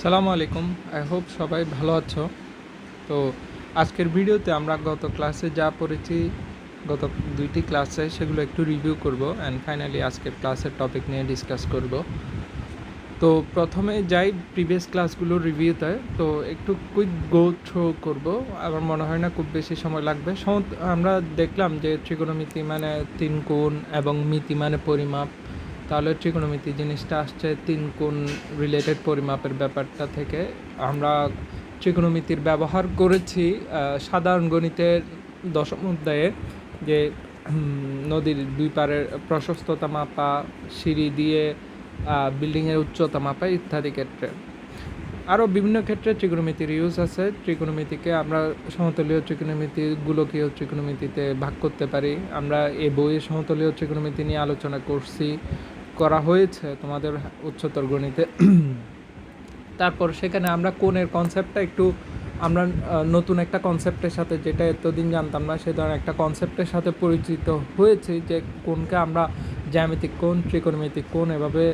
সালামু আলাইকুম। I hope সবাই ভালো আছো। তো আজকের ভিডিওতে আমরা গত ক্লাসে যা পড়েছি, গত দুইটি ক্লাসে সেগুলো একটু রিভিউ করব অ্যান্ড ফাইনালি আজকের ক্লাসের টপিক নিয়ে ডিসকাস করব। তো প্রথমে যাই প্রিভিয়াস ক্লাসগুলোর রিভিউতে। তো একটু কুইক গো থ্রু করব, আমার মনে হয় না খুব বেশি সময় লাগবে। আমরা দেখলাম যে ত্রিকোণমিতি মানে তিন কোণ এবং মিতি মানে পরিমাপ। তাহলে ত্রিকোণমিতি জিনিসটা আসছে তিন কোণ রিলেটেড পরিমাপের ব্যাপারটা থেকে। আমরা ত্রিকোণমিতির ব্যবহার করেছি সাধারণ গণিতের দশম অধ্যায়ে, যে নদীর দুই পারের প্রশস্ততা মাপা, সিঁড়ি দিয়ে বিল্ডিংয়ের উচ্চতা মাপা ইত্যাদি ক্ষেত্রে। আরও বিভিন্ন ক্ষেত্রে ত্রিকোণমিতির ইউজ আছে। ত্রিকোণমিতিকে আমরা সমতলীয় ত্রিকোণমিতি, গোলকীয় ত্রিকোণমিতিতে ভাগ করতে পারি। আমরা এই বইয়ে সমতলীয় ত্রিকোণমিতি নিয়ে আলোচনা করা হয়েছে তোমাদের উচ্চতর গণিতে। তারপর সেখানে আমরা কোণের কনসেপ্টটা একটু আমরা নতুন একটা কনসেপ্টের সাথে, যেটা এতদিন জানতাম না, সে ধরনের একটা কনসেপ্টের সাথে পরিচিত হয়েছি, যে কোণকে আমরা জ্যামিতিক কোণ, ত্রিকোণমিতিক কোণ এভাবে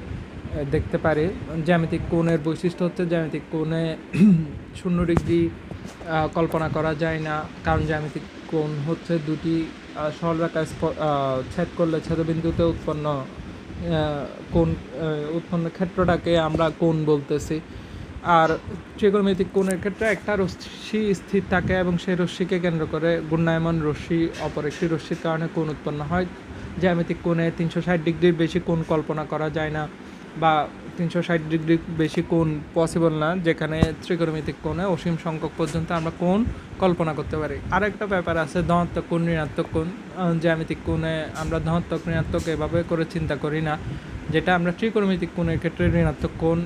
দেখতে পারি। জ্যামিতিক কোণের বৈশিষ্ট্য হচ্ছে জ্যামিতিক কোণে 0 ডিগ্রি কল্পনা করা যায় না, কারণ জ্যামিতিক কোণ হচ্ছে দুটি সরলরেখায় ছেদ করলে ছেদবিন্দুতে উৎপন্ন ক্ষেত্রটাকে আমরা কোণ বলতেছি। আর ত্রিকোণমিতিক কোণের ক্ষেত্রে একটা রশ্মি স্থির থাকে এবং সেই রশ্মিকে কেন্দ্র করে ঘূর্ণায়মান রশ্মি অপর একটি রশ্মির কারণে কোণ উৎপন্ন হয়। জ্যামিতিক কোণে 360 ডিগ্রির বেশি কোণ কল্পনা করা যায় না, বা 360 ডিগ্রি বেশি কোণ পসিবল না, যেখানে ত্রিকোণমিতিক কোণে অসীম সংখ্যক পর্যন্ত আমরা কোণ কল্পনা করতে পারি। আরেকটা ব্যাপার আছে ধনাত্মক কোণ, ঋণাত্মক কোণ। জ্যামিতিক কোণে আমরা ধনাত্মক ঋণাত্মক এভাবে করে চিন্তা করি না, যেটা আমরা ত্রিকোণমিতিক কোণের ক্ষেত্রে ঋণাত্মক কোণ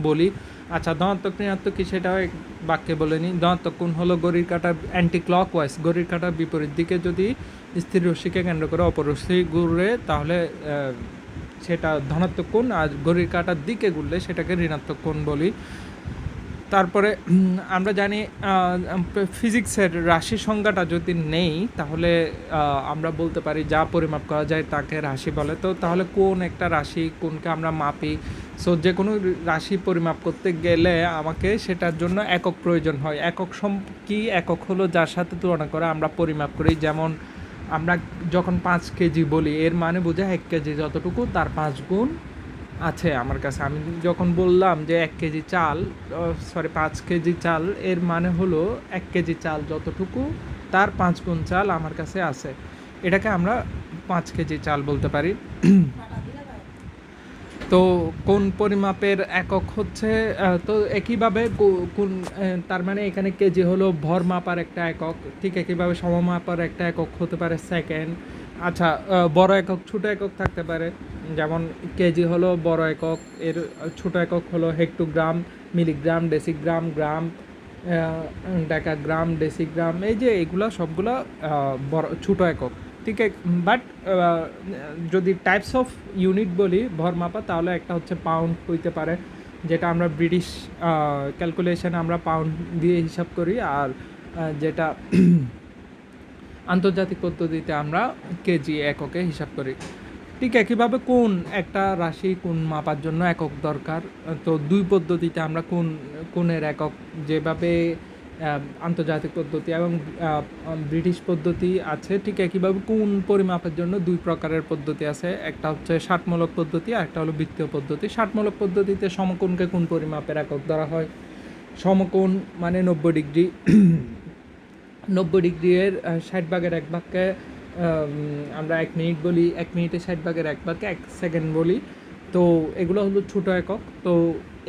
বলি। আচ্ছা, ধনাত্মক ঋণাত্মক কি সেটাও এক বাক্যে বলে নিই। ধনাত্মক কোণ হলো ঘড়ির কাঁটার অ্যান্টি ক্লকওয়াইজ, ঘড়ির কাঁটার বিপরীত দিকে যদি স্থির রশ্মিকে কেন্দ্র করে অপর রশ্মি ঘুরে তাহলে সেটা ধনাত্মক কোণ, আর ঘড়ির কাঁটার দিকে ঘুরলে সেটাকে ঋণাত্মক কোণ বলি। তারপরে আমরা জানি ফিজিক্সের রাশি সংজ্ঞাটা যদি নেই, তাহলে আমরা বলতে পারি যা পরিমাপ করা যায় তাকে রাশি বলে। তো তাহলে কোন একটা রাশি, কোনকে আমরা মাপি। সো যে কোনো রাশি পরিমাপ করতে গেলে আমাকে সেটার জন্য একক প্রয়োজন হয়। কি একক হলো যার সাথে তুলনা করে আমরা পরিমাপ করি। যেমন আমরা যখন 5 কেজি বলি, এর মানে বোঝায় 1 কেজি যতটুকু তার 5 গুণ আছে আমার কাছে। আমি যখন বললাম যে 1 কেজি চাল, 5 কেজি চাল, এর মানে হলো 1 কেজি চাল যতটুকু তার 5 গুণ চাল আমার কাছে আছে, এটাকে আমরা 5 কেজি চাল বলতে পারি। তো কোন পরিমাপের একক হচ্ছে, তো একইভাবে কোন, তার মানে এখানে কেজি হলো ভর মাপার একটা একক, ঠিক একইভাবে সমমাপার একটা একক হতে পারে সেকেন্ড। আচ্ছা, বড় একক ছোট একক থাকতে পারে, যেমন কেজি হলো বড় একক, এর ছোট একক হলো হেক্টোগ্রাম, মিলিগ্রাম, ডেসিগ্রাম, গ্রাম, ডেকাগ্রাম, ডেসিগ্রাম। এই যে এগুলো সবগুলো বড় ছোট একক, ঠিক আছে। বাট যদি টাইপস অফ ইউনিট বলি ভর মাপা, তাহলে একটা হচ্ছে পাউন্ড হইতে পারে, যেটা আমরা ব্রিটিশ ক্যালকুলেশনে আমরা পাউন্ড দিয়ে হিসাব করি, আর যেটা আন্তর্জাতিক পদ্ধতিতে আমরা কেজি এককে হিসাব করি। ঠিক একইভাবে কোন একটা রাশি কোন মাপার জন্য একক দরকার। তো দুই পদ্ধতিতে আমরা কোণের একক, যেভাবে আন্তর্জাতিক পদ্ধতি এবং ব্রিটিশ পদ্ধতি আছে, ঠিক একইভাবে কোণ পরিমাপের জন্য দুই প্রকারের পদ্ধতি আছে। একটা হচ্ছে ষাটমূলক পদ্ধতি, আর একটা হলো বৃত্তীয় পদ্ধতি। ষাটমূলক পদ্ধতিতে সমকোণকে কোণ পরিমাপের একক ধরা হয়। সমকোণ মানে 90 ডিগ্রি। 90 ডিগ্রি এর 60/1 ভাগকে আমরা 1 মিনিট বলি, 1 মিনিটে 60/1 ভাগকে 1 সেকেন্ড বলি। তো এগুলো হলো ছোটো একক। তো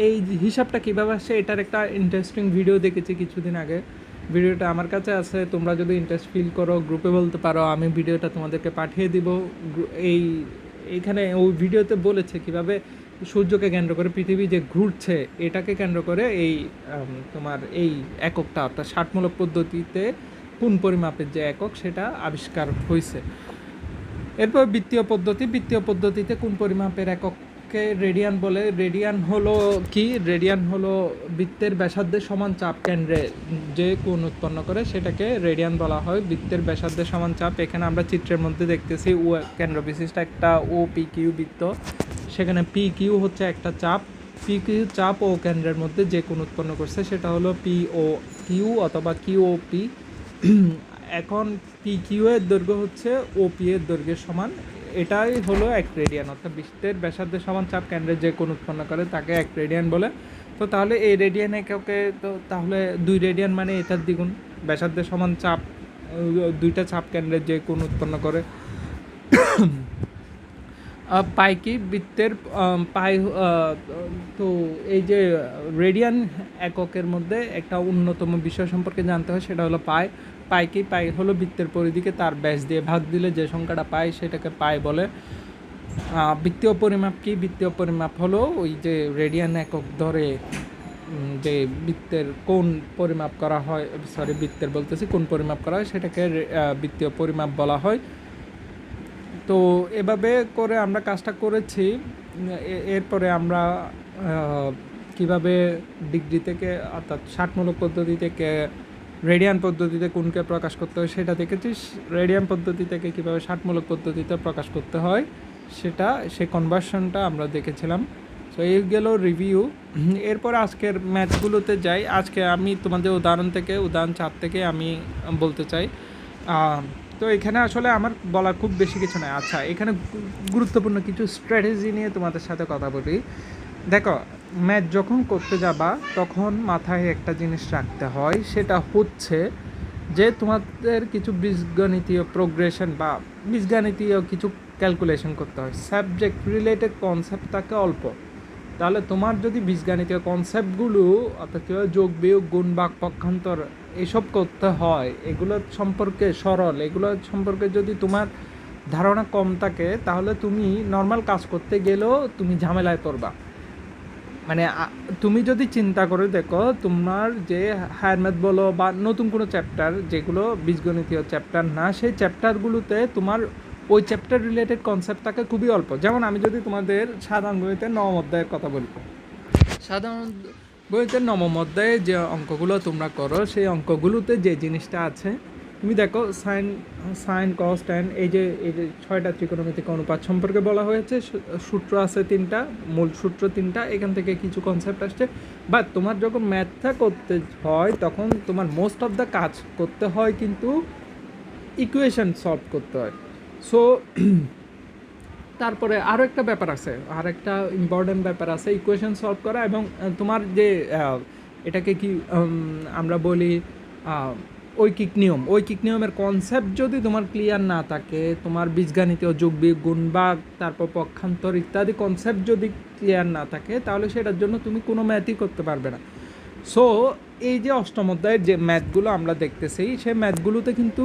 এই হিসাবটা কীভাবে আসছে, এটার একটা ইন্টারেস্টিং ভিডিও দেখেছি কিছুদিন আগে। ভিডিওটা আমার কাছে আছে, তোমরা যদি ইন্টারেস্ট ফিল করো গ্রুপে বলতে পারো, আমি ভিডিওটা তোমাদেরকে পাঠিয়ে দিব। এইখানে ওই ভিডিওতে বলেছে কীভাবে সূর্যকে কেন্দ্র করে পৃথিবী যে ঘুরছে, এটাকে কেন্দ্র করে এই তোমার এই এককটা, অর্থাৎ ষাটমূলক পদ্ধতিতে কোণ পরিমাপের যে একক সেটা আবিষ্কার হয়েছে। এরপর বৃত্তীয় পদ্ধতিতে কোণ পরিমাপের একককে রেডিয়ান বলে। রেডিয়ান হলো বৃত্তের ব্যাসার্ধের সমান চাপ কেন্দ্রে যে কোণ উৎপন্ন করে সেটাকে রেডিয়ান বলা হয়। বৃত্তের ব্যাসার্ধের সমান চাপ, এখানে আমরা চিত্রের মধ্যে দেখতেছি ও কেন্দ্র বিশিষ্ট একটা ও পি কিউ বৃত্ত, সেখানে পি কিউ হচ্ছে একটা চাপ, পি কিউ চাপ ও কেন্দ্রের মধ্যে যে কোণ উৎপন্ন করছে সেটা হলো পি ও কিউ অথবা কিউ ও পি। এখন পি কিউ এর দৈর্ঘ্য হচ্ছে ও পি এর দৈর্ঘ্যের সমান, এটাই হলো 1 রেডিয়ান, অর্থাৎ বৃত্তের ব্যাসার্ধের সমান চাপ কেন্দ্রের যে কোণ উৎপন্ন করে তাকে 1 রেডিয়ান বলে। তো তাহলে এই রেডিয়ান এককে তো তাহলে 2 রেডিয়ান মানে এটার দ্বিগুণ, ব্যাসার্ধের সমান চাপ দুইটা চাপ কেন্দ্রের যে কোণ উৎপন্ন করে। পাই কি বৃত্তের পাই, তো এই যে রেডিয়ান এককের মধ্যে একটা অন্যতম বিষয় সম্পর্কে জানতে হয়, সেটা হলো পাই। পাই কি? পাই হলো বৃত্তের পরিধিকে তার ব্যাস দিয়ে ভাগ দিলে যে সংখ্যাটা পাই সেটাকে পাই বলে। বৃত্তীয় পরিমাপ কি? বৃত্তীয় পরিমাপ হলো ওই যে রেডিয়ান একক ধরে যে বৃত্তের কোণ পরিমাপ করা হয়, সরি বৃত্তের বলতেছি কোণ পরিমাপ করা হয় সেটাকে বৃত্তীয় পরিমাপ বলা হয়। তো এভাবে করে আমরা কাজটা করেছি। এরপরে আমরা কিভাবে ডিগ্রি থেকে অর্থাৎ ষাটমূলক পদ্ধতি থেকে রেডিয়ান পদ্ধতিতে কোণকে প্রকাশ করতে হয় সেটা দেখেছি। রেডিয়ান পদ্ধতি থেকে কীভাবে ষাটমূলক পদ্ধতিতে প্রকাশ করতে হয় সেটা, সে কনভার্সনটা আমরা দেখেছিলাম। সো এই গেল রিভিউ। এরপর আজকের ম্যাথগুলোতে যাই। আজকে আমি তোমাদের উদাহরণ 4 থেকে আমি বলতে চাই। তো এখানে আসলে আমার বলার খুব বেশি কিছু নয়। আচ্ছা, এখানে গুরুত্বপূর্ণ কিছু স্ট্র্যাটেজি নিয়ে তোমাদের সাথে কথা বলি। দেখো, ম্যাথ যখন করতে যাবা তখন মাথায় একটা জিনিস রাখতে হয়, সেটা হচ্ছে যে তোমাদের কিছু বীজগণিতীয় প্রোগ্রেশন বা বীজগণিতীয় কিছু ক্যালকুলেশন করতে হয়। সাবজেক্ট রিলেটেড কনসেপ্ট থাকে অল্প, তাহলে তোমার যদি বীজগণিতীয় কনসেপ্টগুলো অর্থাৎ কীভাবে যোগ বিয়োগ গুণ ভাগ পক্ষান্তর এসব করতে হয়, এগুলো সম্পর্কে সরল, এগুলো সম্পর্কে যদি তোমার ধারণা কম থাকে তাহলে তুমি নর্মাল কাজ করতে গেলেও তুমি ঝামেলায় পড়বা। মানে তুমি যদি চিন্তা করে দেখো, তোমার যে হায়ার ম্যাথ বলো বা নতুন কোনো চ্যাপ্টার যেগুলো বীজগণিতীয় চ্যাপ্টার না, সেই চ্যাপ্টারগুলোতে তোমার ওই চ্যাপ্টার রিলেটেড কনসেপ্ট থাকে খুবই অল্প। যেমন আমি যদি তোমাদের সাধারণ গণিতের নবম অধ্যায়ের কথা বলি, সাধারণ গণিতের নবম অধ্যায়ে যে অঙ্কগুলো তোমরা করো সেই অঙ্কগুলোতে যে জিনিসটা আছে, তুমি দেখো সাইন কস ট্যান, এই যে 6টা ত্রিকোণমিতিক অনুপাত সম্পর্কে বলা হয়েছে, সূত্র আছে 3টা, মূল সূত্র 3টা, এখান থেকে কিছু কনসেপ্ট আসছে। বা তোমার যখন ম্যাথটা করতে হয় তখন তোমার মোস্ট অফ দ্য কাজ করতে হয় কিন্তু ইকুয়েশন সলভ করতে হয়। সো তারপরে আরও একটা ব্যাপার আছে, আর একটা ইম্পর্ট্যান্ট ব্যাপার আছে ইকুয়েশন সলভ করা, এবং তোমার যে এটাকে কি আমরা বলি ঐকিক নিয়মের কনসেপ্ট যদি তোমার ক্লিয়ার না থাকে, তোমার বীজগণিতীয় যোগ বিয়োগ গুণ ভাগ তারপর পক্ষান্তর ইত্যাদি কনসেপ্ট যদি ক্লিয়ার না থাকে তাহলে সেটার জন্য তুমি কোনো ম্যাথই করতে পারবে না। সো এই যে অষ্টম অধ্যায়ের যে ম্যাথগুলো আমরা দেখতেছি, সেই ম্যাথগুলোতে কিন্তু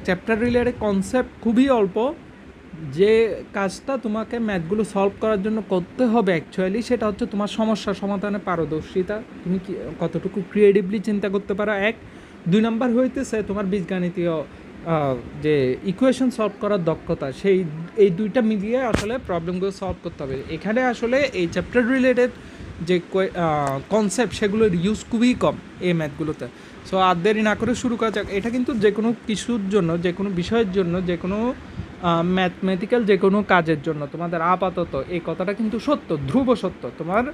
চ্যাপ্টার রিলেটেড কনসেপ্ট খুবই অল্প। যে কাজটা তোমাকে ম্যাথগুলো সলভ করার জন্য করতে হবে অ্যাকচুয়ালি, সেটা হচ্ছে তোমার সমস্যা সমাধানে পারদর্শিতা, তুমি কি কতটুকু ক্রিয়েটিভলি চিন্তা করতে পারো, 2 নাম্বার হইতেছে তোমার বীজগণিতীয় যে ইকুয়েশন সলভ করার দক্ষতা, এই দুইটা মিলিয়ে আসলে প্রবলেমগুলো সলভ করতে হবে। এখানে আসলে এই চ্যাপ্টার রিলেটেড যে কনসেপ্ট সেগুলোর ইউজ খুবই কম এই ম্যাথগুলোতে। সো আর দেরি না করে শুরু করা যাক। এটা কিন্তু যে কোনো কিছুর জন্য, যে কোনো বিষয়ের জন্য, যে কোনো ম্যাথমেটিক্যাল যে কোনো কাজের জন্য তোমাদের আপাতত এই কথাটা কিন্তু সত্য, ধ্রুব সত্য। তোমার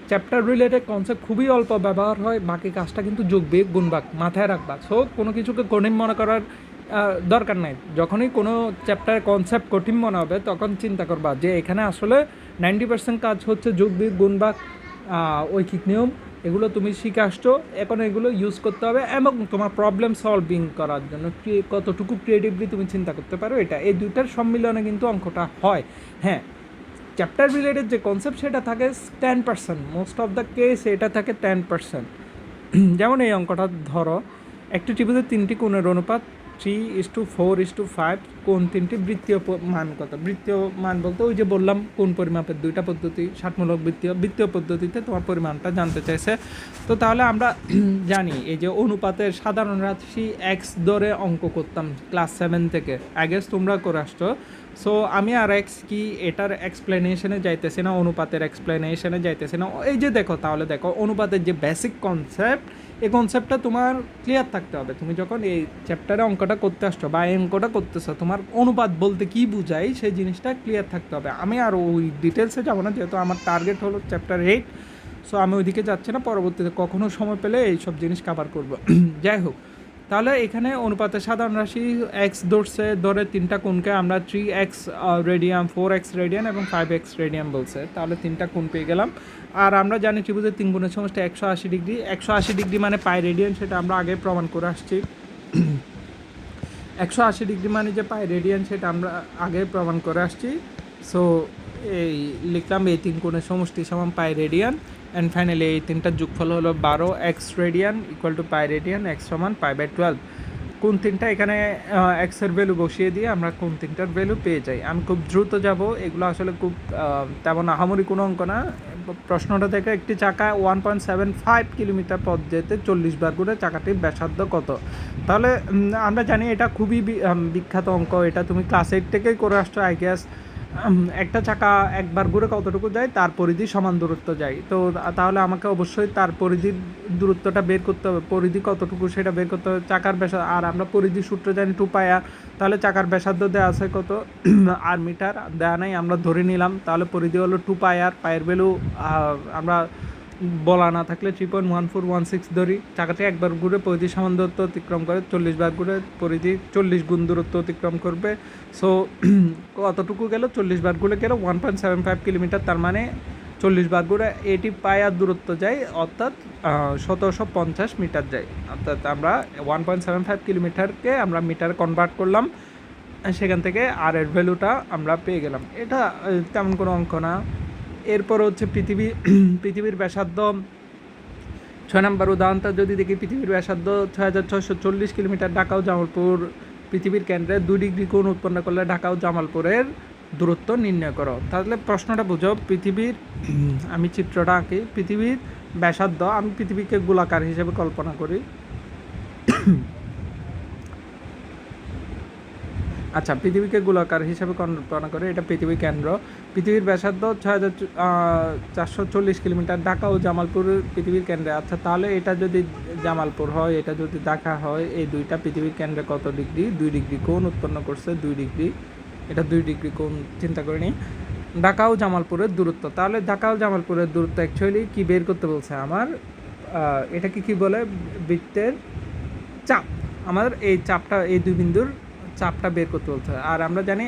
চ্যাপ্টার রিলেটেড কনসেপ্ট খুবই অল্প ব্যবহার হয়, বাকি কাজটা কিন্তু যোগ বিয়োগ গুণ ভাগ মাথায় রাখবা। সো কোনো কিছুকে কঠিন মনে করার দরকার নাই। যখনই কোনো চ্যাপ্টারের কনসেপ্ট কঠিন মনে হবে তখন চিন্তা করবা যে এখানে আসলে 90% কাজ হচ্ছে যোগ বিয়োগ গুণ ভাগ, ঐকিক নিয়ম, এগুলো তুমি শিখে আসছো, এখন এগুলো ইউজ করতে হবে এবং তোমার প্রবলেম সলভিং করার জন্য কতটুকু ক্রিয়েটিভলি তুমি চিন্তা করতে পারো, এটা এই দুইটার সম্মিলনে কিন্তু অঙ্কটা হয়। হ্যাঁ, চ্যাপ্টার রিলেটেড যে কনসেপ্ট সেটা থাকে 10%, মোস্ট অফ দ্য কেস এটা থাকে 10%। যেমন এই অঙ্কটা ধরো, একটি ত্রিভুজের 3টি কোণের অনুপাত 3:4:5, কোণ 3টি, বৃত্তীয় মান কত? বৃত্তীয় মান বলতে ওই যে বললাম কোণ পরিমাপের 2টা পদ্ধতি, ষাটমূলক বৃত্তীয় পদ্ধতিতে তোমার পরিমাণটা জানতে চাইছে। তো তাহলে আমরা জানি এই যে অনুপাতের সাধারণ রাশি এক্স ধরে অঙ্ক করতাম ক্লাস 7 থেকে, আগে তোমরা করে আসছো। সো আমি আর এক্স কি এটার এক্সপ্লেনেশনে যাইতেছি না, অনুপাতের এক্সপ্লেনেশনে যাইতেছি না। এই যে দেখো, তাহলে দেখো অনুপাতের যে বেসিক কনসেপ্ট এই কনসেপ্টটা তোমার ক্লিয়ার থাকতে হবে। তুমি যখন এই চ্যাপ্টারে অঙ্কটা করতে আসছো বা এই অঙ্কটা করতেছো, তোমার অনুপাত বলতে কী বুঝাই সেই জিনিসটা ক্লিয়ার থাকতে হবে। আমি আর ওই ডিটেলসে যাবো না, যেহেতু আমার টার্গেট হলো চ্যাপ্টার 8, সো আমি ওইদিকে যাচ্ছি না। পরবর্তীতে কখনো সময় পেলে এইসব জিনিস কভার করবো। যাই হোক, তাহলে এখানে অনুপাতের সাধারণ রাশি এক্স ধরে তিনটা কোণকে আমরা 3x রেডিয়ান, 4x রেডিয়ান এবং 5x রেডিয়ান বলছে। তাহলে তিনটা কোণ পেয়ে গেলাম। আর আমরা জানি ত্রিভুজের তিন গুণের সমষ্টি 180 ডিগ্রি। 180 ডিগ্রি মানে পাই রেডিয়ান, সেটা আমরা আগে প্রমাণ করে আসছি। 180 ডিগ্রি মানে যে পাই রেডিয়ান, সেটা আমরা আগে প্রমাণ করে আসছি। সো এই লিখলাম এই তিন কোণের সমষ্টি সমান পাই রেডিয়ান। অ্যান্ড ফাইনালি এই তিনটার যোগফল হলো 12x radian equal to pi radian, x সমান π/12। কোন তিনটা এখানে এক্সের ভ্যালু বসিয়ে দিয়ে আমরা কোন তিনটার ভ্যালু পেয়ে যাই। আমি খুব দ্রুত যাব, এগুলো আসলে খুব তেমন আহামরি কোনো অঙ্ক না। প্রশ্নটা থেকে একটি চাকা 1.75 কিলোমিটার পথ যেতে 40 বার ঘুরে চাকাটির ব্যাসার্ধ কত। তাহলে আমরা জানি এটা খুবই বিখ্যাত অঙ্ক, এটা তুমি ক্লাস 8 থেকেই করে আসছো আই গেস। একটা চাকা একবার ঘুরে কতটুকু যায়, তার পরিধি সমান দূরত্ব যায়। তো তাহলে আমাকে অবশ্যই তার পরিধির দূরত্বটা বের করতে হবে, পরিধি কতটুকু সেটা বের করতে হবে। চাকার ব্যাসার্ধ, আর আমরা পরিধি সূত্র জানি 2πr। তাহলে চাকার ব্যাসার্ধ দেওয়া আছে কত, আর মিটার দেওয়া নাই, আমরা ধরে নিলাম। তাহলে পরিধি হলো 2πr। পায়ের ভ্যালু আমরা বলা না থাকলে 3.1416 ধরি। চাকাটি একবার ঘুরে পরিধি সমান দূরত্ব অতিক্রম করে, 40 বার ঘুরে পরিধি 40 গুণ দূরত্ব অতিক্রম করবে। সো কতটুকু গেল, 40 বার ঘুরে গেল 1.75 কিলোমিটার। তার মানে 40 বার ঘুরে 80 পায়ার দূরত্ব যায়, অর্থাৎ 1750 মিটার যায়। অর্থাৎ আমরা 1.75 কিলোমিটারকে আমরা মিটার কনভার্ট করলাম, সেখান থেকে আর এর ভ্যালুটা আমরা পেয়ে গেলাম। এটা তেমন কোনো অঙ্ক না। এরপর হচ্ছে পৃথিবীর ব্যাসার্ধ। 6 নম্বর উদাহরণটা যদি দেখি, পৃথিবীর ব্যাসার্ধ 6640 কিলোমিটার। ঢাকা ও জামালপুর পৃথিবীর কেন্দ্রে 2 ডিগ্রি কোণ উৎপন্ন করলে ঢাকা ও জামালপুরের দূরত্ব নির্ণয় করো। তাহলে প্রশ্নটা বুঝো, পৃথিবীর আমি চিত্রটা আঁকি। পৃথিবীর ব্যাসার্ধ, আমি পৃথিবীকে গোলাকার হিসেবে কল্পনা করি। আচ্ছা, পৃথিবীকে গোলাকার হিসাবে কল্পনা করে, এটা পৃথিবীর কেন্দ্র। পৃথিবীর ব্যাসার্ধ 6440 কিলোমিটার। ঢাকা ও জামালপুর পৃথিবীর কেন্দ্রে। আচ্ছা, তাহলে এটা যদি জামালপুর হয়, এটা যদি ঢাকা হয়, এই দুইটা পৃথিবীর কেন্দ্রে কত ডিগ্রি? 2 ডিগ্রি কোণ উৎপন্ন করছে, 2 ডিগ্রি। এটা 2 ডিগ্রি কোণ চিন্তা করে নিই। ঢাকা ও জামালপুরের দূরত্ব, তাহলে ঢাকা ও জামালপুরের দূরত্ব অ্যাকচুয়ালি কী বের করতে বলছে আমার, এটাকে কি বলে, বৃত্তের চাপ। আমাদের এই চাপটা, এই দুই বিন্দুর চাপটা বের করতে বলতে হয়। আর আমরা জানি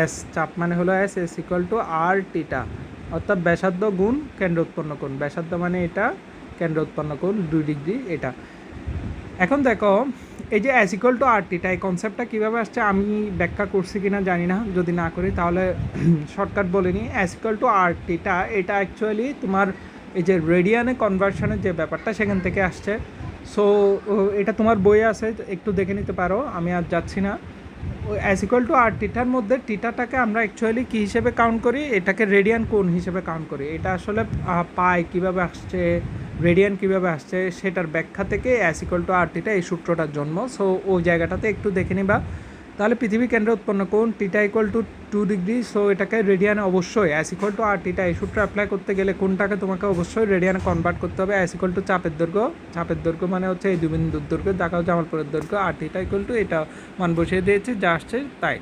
এস চাপ মানে হলো এস ইকুয়াল টু আর টিটা, অর্থাৎ ব্যাসার্ধ গুণ কেন্দ্র উৎপন্ন কোণ। ব্যাসার্ধ মানে এটা, কেন্দ্র উৎপন্ন কোণ 2 ডিগ্রি এটা। এখন দেখো, এই যে এস ইকুয়াল টু আর টিটা, এই কনসেপ্টটা কীভাবে আসছে আমি ব্যাখ্যা করছি কিনা জানি না, যদি না করি তাহলে শর্টকাট বলে নিই। এস ইকুয়াল টু আর টিটা, এটা অ্যাকচুয়ালি তোমার এই যে রেডিয়ানে কনভার্সনের যে ব্যাপারটা, সেখান থেকে আসছে। সো এটা তোমার বইয়ে আছে, একটু দেখে নিতে পারো, আমি আর যাচ্ছি না। অ্যাস ইকুয়াল টু আর টিটার মধ্যে টিটাটাকে আমরা অ্যাকচুয়ালি কী হিসেবে কাউন্ট করি, এটাকে রেডিয়ান কোণ হিসেবে কাউন্ট করি। এটা আসলে পাই কীভাবে আসছে, রেডিয়ান কীভাবে আসছে, সেটার ব্যাখ্যা থেকে অ্যাস ইকুয়াল টু আর টিটা এই সূত্রটার জন্ম। সো ওই জায়গাটাতে একটু দেখে নিবা। তাহলে পৃথিবী কেন্দ্রে উৎপন্ন কোণ টিটা ইকুয়াল টু 2 ডিগ্রি। সো এটাকে রেডিয়ানে অবশ্যই অ্যাস ইকুয়াল টু আর টিটা এই সূত্র অ্যাপ্লাই করতে গেলে কোনটাকে তোমাকে অবশ্যই রেডিয়ানে কনভার্ট করতে হবে। অ্যাস ইকুয়াল টু চাপের দৈর্ঘ্য, চাপের দৈর্ঘ্য মানে হচ্ছে এই দুই বিন্দুর দৈর্ঘ্য, ঢাকা ও জামালপুরের দৈর্ঘ্য। আর টিটা ইকুয়াল টু এটা মান বসিয়ে দিয়েছি, যা আসছে তাই।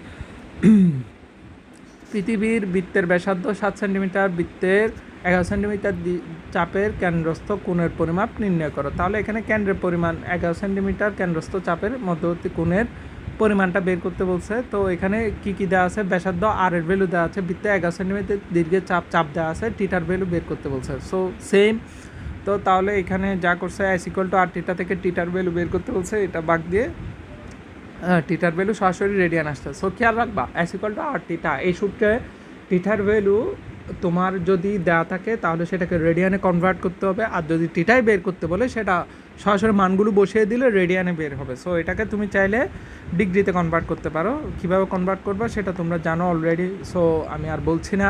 পৃথিবীর বৃত্তের ব্যাসার্ধ 7 সেন্টিমিটার, বৃত্তের 11 সেন্টিমিটার চাপের কেন্দ্রস্থ কোণের পরিমাপ নির্ণয় করো। তাহলে এখানে কেন্দ্রের পরিমাণ 11 সেন্টিমিটার, কেন্দ্রস্থ চাপের মধ্যবর্তী কোণের পরিমাণটা বের করতে বলছে। তো এখানে কি কি দেওয়া আছে, ব্যাসার্ধ আর এর ভ্যালু দেওয়া আছে, বৃত্তে 11 সেন্টিমিটার দীর্ঘের চাপ দেওয়া আছে, টিটার ভ্যালু বের করতে বলছে। So same. তো তাহলে এখানে যা করছে, এস ইকুয়াল টু আর টিটা থেকে টিটার ভ্যালু বের করতে বলছে, এটা বাদ দিয়ে টিটার ভ্যালু সরাসরি রেডিয়ান আসছে। সো খেয়াল রাখবা, এস ইকুয়াল টু আর টিটা এই সূত্রে টিটার ভ্যালু তোমার যদি দেওয়া থাকে তাহলে সেটাকে রেডিয়ানে কনভার্ট করতে হবে, আর যদি টিটাই বের করতে বলে সেটা সরাসরি মানগুলো বসিয়ে দিলে রেডিয়ানে বের হবে। সো এটাকে তুমি চাইলে ডিগ্রিতে কনভার্ট করতে পারো। কীভাবে কনভার্ট করবা সেটা তোমরা জানো অলরেডি, সো আমি আর বলছি না।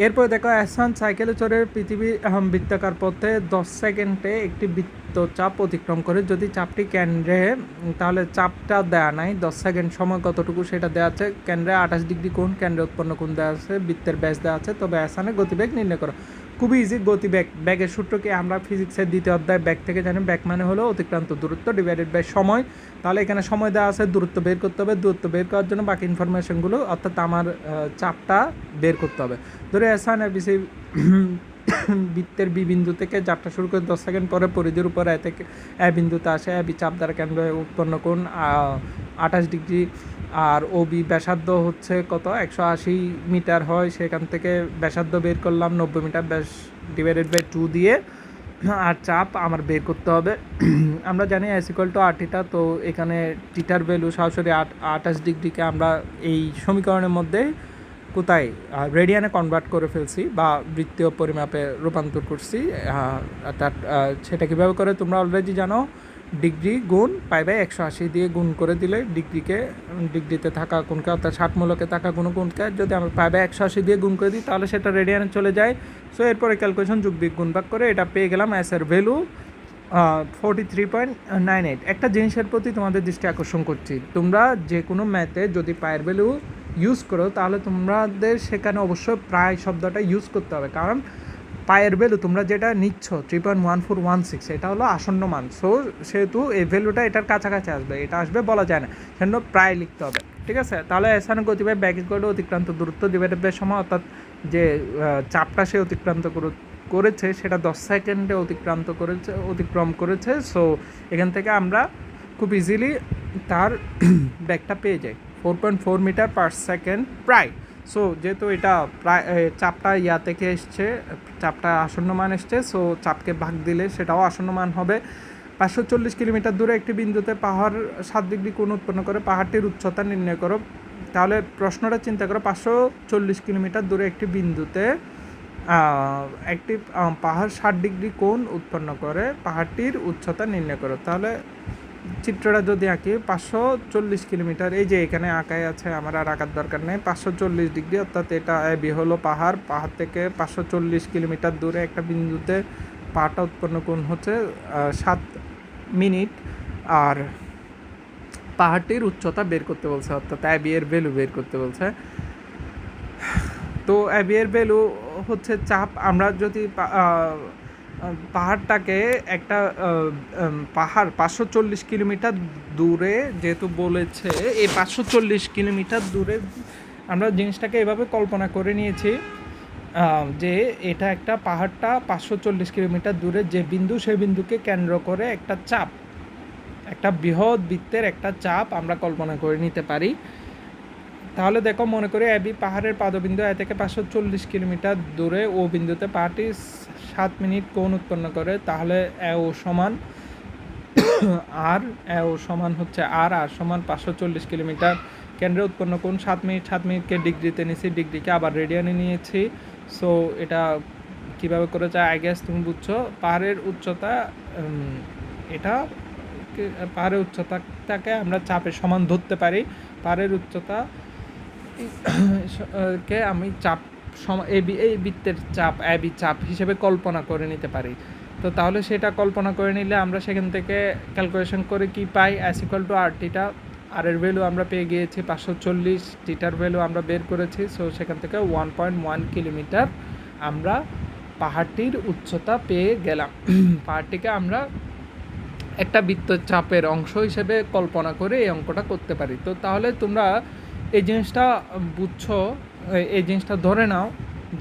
এরপরে দেখো, এহসান সাইকেলে চড়ে পৃথিবীর বৃত্তাকার পথে 10 সেকেন্ডে একটি বৃত্তচাপ অতিক্রম করে। যদি চাপটি কেন্দ্রে, তাহলে চাপটা দেওয়া নাই, 10 সেকেন্ড সময় কতটুকু সেটা দেওয়া আছে। কেন্দ্রে 28 ডিগ্রি কোণ, কেন্দ্রে উৎপন্ন কোণ দেওয়া আছে, বৃত্তের ব্যাস দেওয়া আছে, তবে এহসানের গতিবেগ নির্ণয় করো। খুবই ইজি গতি ব্যাগ, ব্যাগের সূত্রকে আমরা ফিজিক্সের দ্বিতীয় অধ্যায় ব্যাগ থেকে জানি। ব্যাগ মানে হলো অতিক্রান্ত দূরত্ব ডিভাইডেড বাই সময়। তাহলে এখানে সময় দেওয়া আছে, দূরত্ব বের করতে হবে, দূরত্ব বের করার জন্য বাকি ইনফরমেশনগুলো অর্থাৎ আমার চাপটা বের করতে হবে। ধরে এসান এবিসি বৃত্তের বি বিন্দু থেকে যাত্রা শুরু করে 10 সেকেন্ড পরে পরিধির উপর এ থেকে এ বিন্দুতে আসে। এ বি চাপ দ্বারা কেন্দ্র উৎপন্ন কোণ 28 ডিগ্রি, আর ও বি ব্যাসার্ধ হচ্ছে কত 180 মিটার হয়, সেখান থেকে ব্যাসার্ধ বের করলাম 90 মিটার ব্যাস ডিভাইডেড বাই 2 দিয়ে, আর চাপ আমার বের করতে হবে। আমরা জানি S equal to R theta, তো এখানে থিটার ভ্যালু সরাসরি 28 ডিগ্রিকে আমরা এই সমীকরণের মধ্যে কোথায় রেডিয়ানে কনভার্ট করে ফেলছি বা বৃত্তীয় পরিমাপে রূপান্তর করছি। অর্থাৎ সেটা কীভাবে করে তোমরা অলরেডি জানো, ডিগ্রি গুণ পাই বাই 180 দিয়ে গুণ করে দিলে ডিগ্রিতে থাকা কোণকে অর্থাৎ 60 মূলকে থাকা কোণকে যদি আমরা পাই বাই 180 দিয়ে গুণ করে দিই তাহলে সেটা রেডিয়ানে চলে যায়। সো এরপরে ক্যালকুলেশন যোগ বিয়োগ গুণ ভাগ করে এটা পেয়ে গেলাম এসের ভ্যালু 43.98। একটা জিনিসের প্রতি তোমাদের দৃষ্টি আকর্ষণ করছি, তোমরা যে কোনো ম্যাথে যদি পায়ের ভ্যালু ইউজ করো তাহলে তোমাদের সেখানে অবশ্যই প্রায় শব্দটা ইউজ করতে হবে, কারণ পায়ের ভ্যালু তোমরা যেটা নিচ্ছ 3.1416 এটা হলো আসন্ন মান। সো সেহেতু এই ভ্যালুটা এটার কাছাকাছি আসবে, এটা আসবে বলা যায় না, সেজন্য প্রায় লিখতে হবে। ঠিক আছে, তাহলে এসান গতিবেগ ব্যাগ ইকুয়াল টু অতিক্রান্ত দূরত্ব ডিভাইডেড বাই সময়, অর্থাৎ যে চাপটা সে অতিক্রান্ত করেছে সেটা 10 সেকেন্ডে অতিক্রম করেছে। সো এখান থেকে আমরা খুব ইজিলি তার ব্যাগটা পেয়ে যাই 4.4 মিটার পার সেকেন্ড প্রায়। সো যেহেতু এটা প্রায় চাপটা ইয়া থেকে এসছে, চাপটা আসন্ন মান এসছে, সো চাপকে ভাগ দিলে সেটাও আসন্ন মান হবে। 540 কিলোমিটার দূরে একটি বিন্দুতে পাহাড় 7 ডিগ্রি কোণ উৎপন্ন করে পাহাড়টির উচ্চতা নির্ণয় করো। তাহলে প্রশ্নটা চিন্তা করো, 540 কিলোমিটার দূরে একটি বিন্দুতে একটি পাহাড় 60 ডিগ্রি কোণ উৎপন্ন করে পাহাড়টির উচ্চতা নির্ণয় করো। তাহলে চিত্রটা যদি আঁকি 540 কিলোমিটার, এই যে এখানে আঁকাই আছে, আমার আর আঁকার দরকার নেই। 540 ডিগ্রি অর্থাৎ এটা বি হলো পাহাড় থেকে 540 কিলোমিটার দূরে একটা বিন্দুতে পাহাড়টা উৎপন্ন কোণ হচ্ছে 7 মিনিট, আর পাহাড়টির উচ্চতা বের করতে বলছে, অর্থাৎ অ্যাবি এর ভ্যালু বের করতে বলছে। তো অ্যাবি এর ভ্যালু হচ্ছে চাপ। আমরা যদি পাহাড়টাকে একটা পাহাড় 540 কিলোমিটার দূরে যেহেতু বলেছে, এই 540 কিলোমিটার দূরে আমরা জিনিসটাকে এভাবে কল্পনা করে নিয়েছি যে এটা একটা পাহাড়টা 540 কিলোমিটার দূরে যে বিন্দু, সেই বিন্দুকে কেন্দ্র করে একটা চাপ, একটা বৃহৎ বৃত্তের একটা চাপ আমরা কল্পনা করে নিতে পারি। তাহলে দেখো, মনে করি এবি পাহাড়ের পাদবিন্দু এ থেকে 540 কিলোমিটার দূরে ও বিন্দুতে পাহাড়টি 7 মিনিট কোণ উৎপন্ন করে। তাহলে এ ও সমান আর, এ ও সমান হচ্ছে আর সমান 540 কিলোমিটার, কেন্দ্রে উৎপন্ন কোণ 7 মিনিটকে ডিগ্রিতে নিয়েছি, ডিগ্রিকে আবার রেডিয়ানে নিয়েছি। সো এটা কীভাবে করেছে আই গেস তুমি বুঝছো। পাহাড়ের উচ্চতা, এটা পাহাড়ের উচ্চতাটাকে আমরা চাপের সমান ধরতে পারি। পাহাড়ের উচ্চতা কে আমি চাপ এই বৃত্তের চাপ এবি চাপ হিসেবে কল্পনা করে নিতে পারি। তো তাহলে সেটা কল্পনা করে নিলে আমরা সেখান থেকে ক্যালকুলেশন করে কি পাই, s equal to R theta. আর এর ভ্যালু আমরা পেয়ে গিয়েছি 540, থিটার ভ্যালু আমরা বের করেছি। সো সেখান থেকে 1.1 কিলোমিটার আমরা পাহাড়টির উচ্চতা পেয়ে গেলাম। পাহাড়টিকে আমরা একটা বৃত্তচাপের অংশ হিসেবে কল্পনা করে এই অঙ্কটা করতে পারি। তো তাহলে তোমরা এই জিনিসটা বুঝছো, এই জিনিসটা ধরে নাও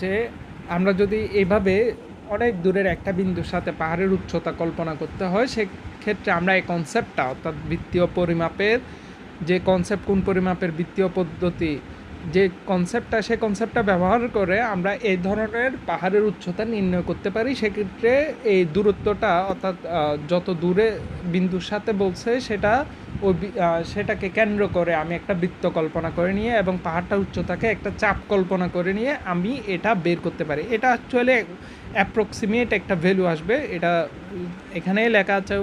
যে আমরা যদি এইভাবে অনেক দূরের একটা বিন্দুর সাথে পাহাড়ের উচ্চতা কল্পনা করতে হয়, সেক্ষেত্রে আমরা এই কনসেপ্টটা অর্থাৎ বৃত্তীয় পরিমাপের যে কনসেপ্ট, কোণ পরিমাপের বৃত্তীয় পদ্ধতি যে কনসেপ্টটা, সেই কনসেপ্টটা ব্যবহার করে আমরা এই ধরনের পাহাড়ের উচ্চতা নির্ণয় করতে পারি। সেক্ষেত্রে এই দূরত্বটা অর্থাৎ যত দূরে বিন্দুর সাথে বলছে সেটাকে কেন্দ্র করে আমি একটা বৃত্ত কল্পনা করে নিয়ে এবং পাহাড়টার উচ্চতাকে একটা চাপ কল্পনা করে নিয়ে আমি এটা বের করতে পারি। এটা অ্যাকচুয়ালি অ্যাপ্রক্সিমেট একটা ভ্যালু আসবে। এটা এখানেই লেখা আছে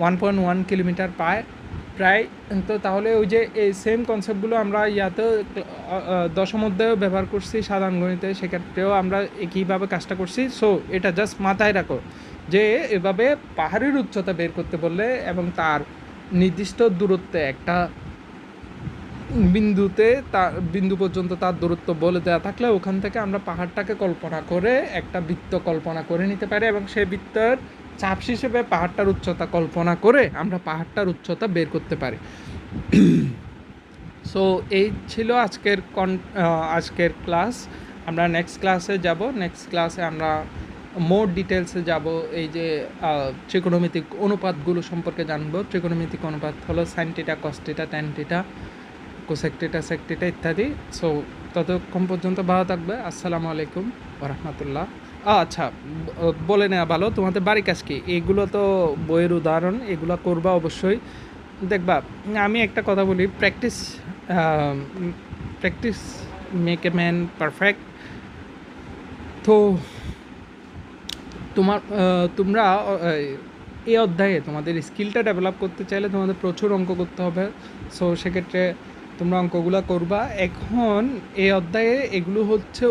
1.1 কিলোমিটার প্রায়। তো তাহলে ওই যে এই সেম কনসেপ্টগুলো আমরা ইয়াতে দশম অধ্যায়েও ব্যবহার করছি, সাধারণ গণিতে, সেক্ষেত্রেও আমরা একইভাবে কাজটা করছি। সো এটা জাস্ট মাথায় রাখো যে এভাবে পাহাড়ের উচ্চতা বের করতে বললে এবং তার নির্দিষ্ট দূরত্বে একটা বিন্দুতে বিন্দু পর্যন্ত তার দূরত্ব বলে দেওয়া থাকলে ওখান থেকে আমরা পাহাড়টাকে কল্পনা করে একটা বৃত্ত কল্পনা করে নিতে পারি, এবং সেই বৃত্তের চাপ হিসেবে পাহাড়টার উচ্চতা কল্পনা করে আমরা পাহাড়টার উচ্চতা বের করতে পারি। সো এই ছিল আজকের ক্লাস। আমরা নেক্সট ক্লাসে যাব। নেক্সট ক্লাসে আমরা মোর ডিটেলসে যাব, এই যে ত্রিকোণমিতিক অনুপাতগুলো সম্পর্কে জানবো। ত্রিকোণমিতিক অনুপাত হলো সাইন টিটা, কস টিটা, ট্যান টিটা, কোসেক টিটা, সেক টিটা ইত্যাদি। সো ততক্ষণ পর্যন্ত ভালো থাকবে। আসসালামু আলাইকুম ওয়া রাহমাতুল্লাহ। আচ্ছা, বলে নেওয়া ভালো, তোমাদের বাড়ি কাজ কি? এগুলো তো বইয়ের উদাহরণ, এগুলো করবা অবশ্যই। দেখবা, আমি একটা কথা বলি, practice make a man perfect. তো তোমরা এই অধ্যায়ে তোমাদের স্কিলটা ডেভেলপ করতে চাইলে তোমাদের প্রচুর অঙ্ক করতে হবে। সো সেক্ষেত্রে তোমরা অঙ্কগুলো করবা। এখন এই অধ্যায়ে এগুলো হচ্ছে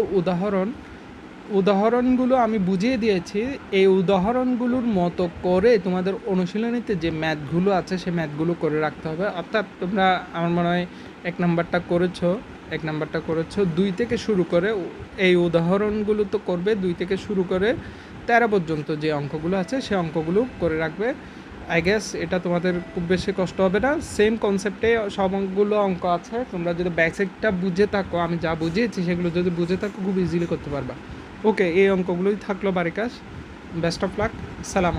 উদাহরণগুলো আমি বুঝিয়ে দিয়েছি। এই উদাহরণগুলোর মতো করে তোমাদের অনুশীলনীতে যে ম্যাথগুলো আছে সেই ম্যাথগুলো করে রাখতে হবে। অর্থাৎ তোমরা, আমার মনে হয় 1 নাম্বারটা করেছো 2 থেকে শুরু করে, এই উদাহরণগুলো তো করবে 2 থেকে শুরু করে 13 পর্যন্ত যে অঙ্কগুলো আছে সেই অঙ্কগুলো করে রাখবে। আই গেস এটা তোমাদের খুব বেশি কষ্ট হবে না। সেম কনসেপ্টে সবগুলো অঙ্ক আছে। তোমরা যদি বেসিকটা বুঝে থাকো, আমি যা বুঝিয়েছি সেগুলো যদি বুঝে থাকো, খুব ইজিলি করতে পারবা। ওকে, এই অঙ্কগুলোই থাকলো বাড়ির কাজ। Best of luck. সালাম আলাইকুম।